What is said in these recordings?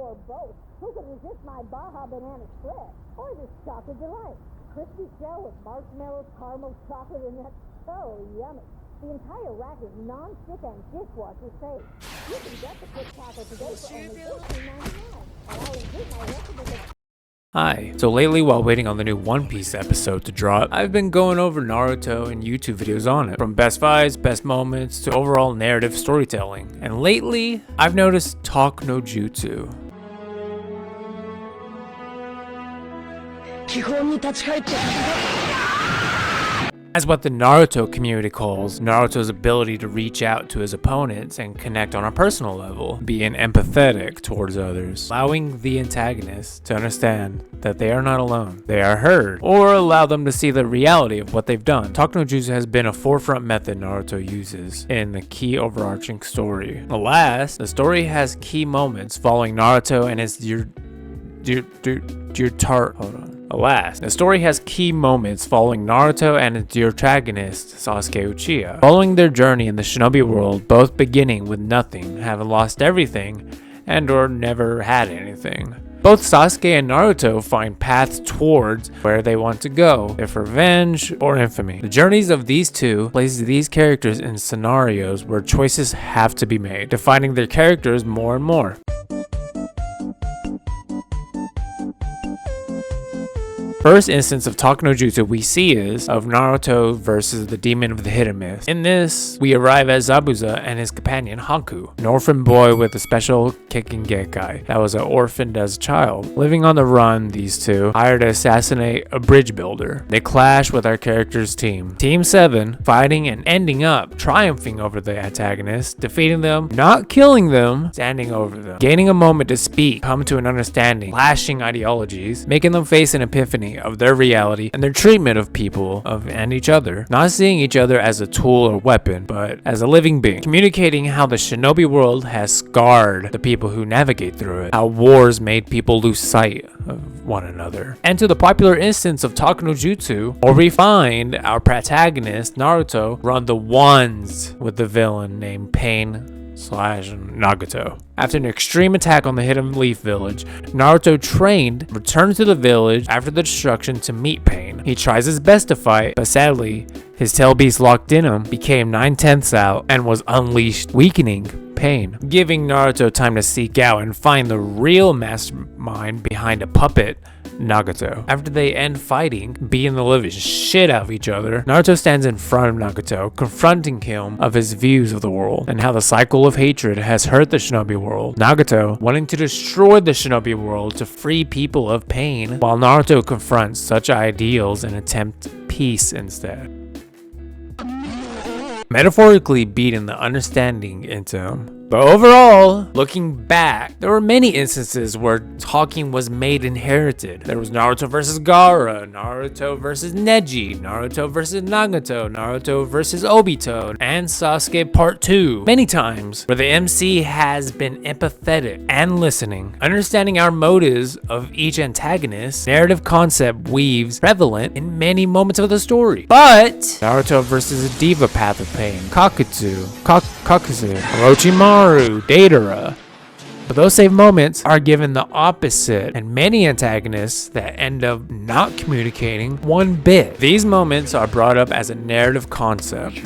or both. Who could resist my Baja Banana Split? Or this Chocolate Delight? Crispy shell with marshmallows, caramel, chocolate, and that's so yummy. The entire rack is non-stick and dishwasher safe. You can get the quick taco today for only $14.99. And I'll include my recipe. Hi. So lately, while waiting on the new One Piece episode to drop, I've been going over Naruto and YouTube videos on it, from best fights, best moments, to overall narrative storytelling. And lately, I've noticed Talk no Jutsu. As what the Naruto community calls Naruto's ability to reach out to his opponents and connect on a personal level, being empathetic towards others, allowing the antagonist to understand that they are not alone, they are heard, or allow them to see the reality of what they've done. Talk no Jutsu has been a forefront method Naruto uses in the key overarching story. Alas, the story has key moments following Naruto and his Alas, the story has key moments following Naruto and its protagonist, Sasuke Uchiha. Following their journey in the shinobi world, both beginning with nothing, having lost everything, and or never had anything. Both Sasuke and Naruto find paths towards where they want to go, if revenge or infamy. The journeys of these two places these characters in scenarios where choices have to be made, defining their characters more and more. First instance of Talk no Jutsu we see is of Naruto versus the Demon of the Hidden Mist. In this, we arrive at Zabuza and his companion Hanku, an orphan boy with a special kicking Gekai that was orphaned as a child. Living on the run, these two hire to assassinate a bridge builder. They clash with our characters' team. Team 7, fighting and ending up triumphing over the antagonist, defeating them, not killing them, standing over them, gaining a moment to speak, come to an understanding, clashing ideologies, making them face an epiphany of their reality and their treatment of people and each other, not seeing each other as a tool or weapon, but as a living being, communicating how the shinobi world has scarred the people who navigate through it, how wars made people lose sight of one another. And to the popular instance of Talk no Jutsu, where we find our protagonist Naruto run the ones with the villain named Pain/Nagato. After an extreme attack on the Hidden Leaf village, Naruto trained, returned to the village after the destruction to meet Pain. He tries his best to fight, but sadly, his tail beast locked in him became 9/10 out and was unleashed, weakening Pain, giving Naruto time to seek out and find the real mastermind behind a puppet, Nagato. After they end fighting, beating the living shit out of each other, Naruto stands in front of Nagato, confronting him of his views of the world and how the cycle of hatred has hurt the shinobi world. Nagato wanting to destroy the shinobi world to free people of pain, while Naruto confronts such ideals and attempt peace instead. Metaphorically beating the understanding into him. But overall, looking back, there were many instances where talking was made inherited. There was Naruto versus Gaara, Naruto versus Neji, Naruto versus Nagato, Naruto versus Obito, and Sasuke Part 2. Many times where the MC has been empathetic and listening, understanding our motives of each antagonist, narrative concept weaves prevalent in many moments of the story. But Naruto versus a diva path of pain, Kakuzu, Orochimaru, Deidara. But those same moments are given the opposite, and many antagonists that end up not communicating one bit. These moments are brought up as a narrative concept.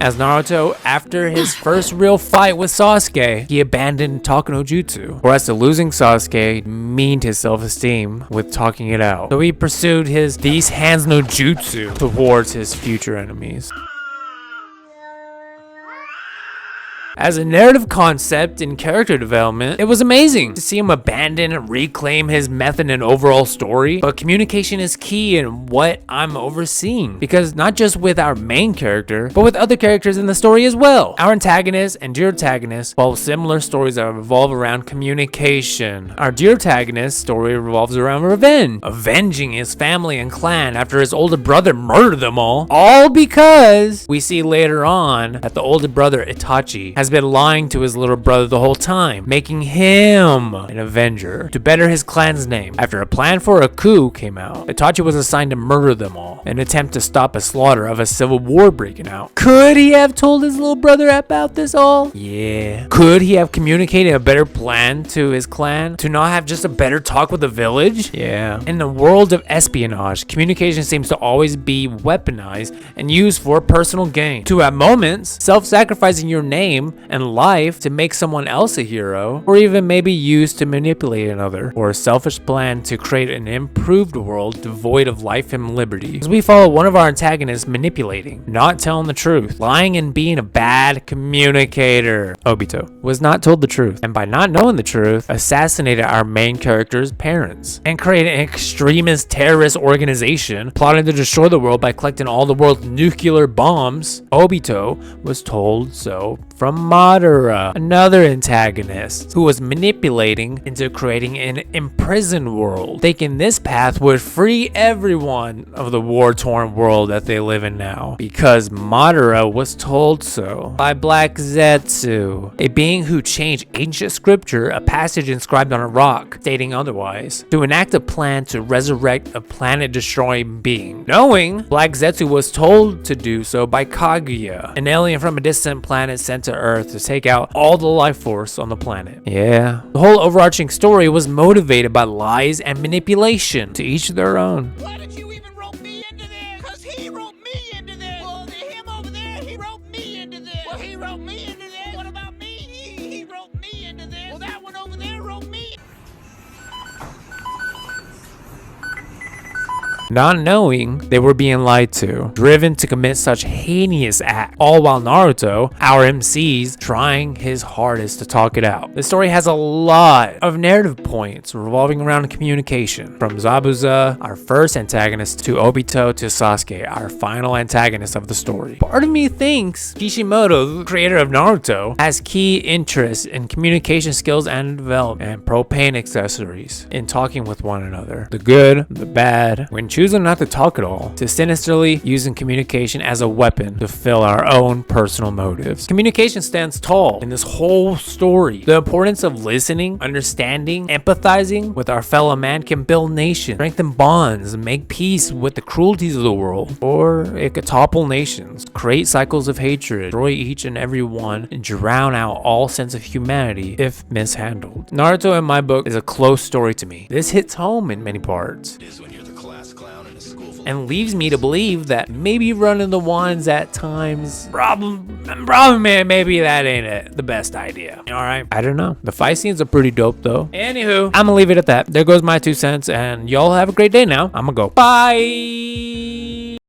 As Naruto, after his first real fight with Sasuke, he abandoned Talk no Jutsu. Whereas the losing Sasuke meaned his self-esteem with talking it out. So he pursued his these hands no jutsu towards his future enemies. As a narrative concept in character development, it was amazing to see him abandon and reclaim his method and overall story. But communication is key in what I'm overseeing, because not just with our main character, but with other characters in the story as well. Our antagonist and protagonist follow similar stories that revolve around communication. Our protagonist story revolves around revenge, avenging his family and clan after his older brother murdered them all because we see later on that the older brother Itachi has has been lying to his little brother the whole time, making him an Avenger to better his clan's name. After a plan for a coup came out, Itachi was assigned to murder them all, an attempt to stop a slaughter of a civil war breaking out. Could he have told his little brother about this all? Yeah. Could he have communicated a better plan to his clan? To not have just a better talk with the village? Yeah. In the world of espionage, communication seems to always be weaponized and used for personal gain. To at moments, self-sacrificing your name and life to make someone else a hero, or even maybe used to manipulate another, or a selfish plan to create an improved world devoid of life and liberty. As we follow one of our antagonists manipulating, not telling the truth, lying and being a bad communicator. Obito was not told the truth, and by not knowing the truth, assassinated our main character's parents, and created an extremist terrorist organization plotting to destroy the world by collecting all the world's nuclear bombs. Obito was told so from Madara, another antagonist, who was manipulating into creating an imprisoned world, thinking this path would free everyone of the war-torn world that they live in now, because Madara was told so by Black Zetsu, a being who changed ancient scripture, a passage inscribed on a rock, stating otherwise, to enact a plan to resurrect a planet-destroying being. Knowing Black Zetsu was told to do so by Kaguya, an alien from a distant planet sent to Earth to take out all the life force on the planet. Yeah. The whole overarching story was motivated by lies and manipulation, to each their own. Why did you even rope me into this? Because he wrote me into this. Well, him over there, he wrote me into this. Well, he wrote me into this. What about me? He wrote me into this. Well, that one over there wrote me. Not knowing they were being lied to, driven to commit such heinous acts, all while Naruto, our MC's, trying his hardest to talk it out. The story has a lot of narrative points revolving around communication, from Zabuza, our first antagonist, to Obito to Sasuke, our final antagonist of the story. Part of me thinks Kishimoto, the creator of Naruto, has key interest in communication skills and development, and propane accessories in talking with one another, the good, the bad, when choosing not to talk at all, to sinisterly using communication as a weapon to fill our own personal motives. Communication stands tall in this whole story. The importance of listening, understanding, empathizing with our fellow man can build nations, strengthen bonds, make peace with the cruelties of the world, or it could topple nations, create cycles of hatred, destroy each and every one, and drown out all sense of humanity if mishandled. Naruto in my book is a close story to me. This hits home in many parts, and leaves me to believe that maybe running the wands at times, maybe that ain't it the best idea. Alright, I don't know. The fight scenes are pretty dope though. Anywho, I'm gonna leave it at that. There goes my 2 cents, and y'all have a great day now. I'm gonna go. Bye.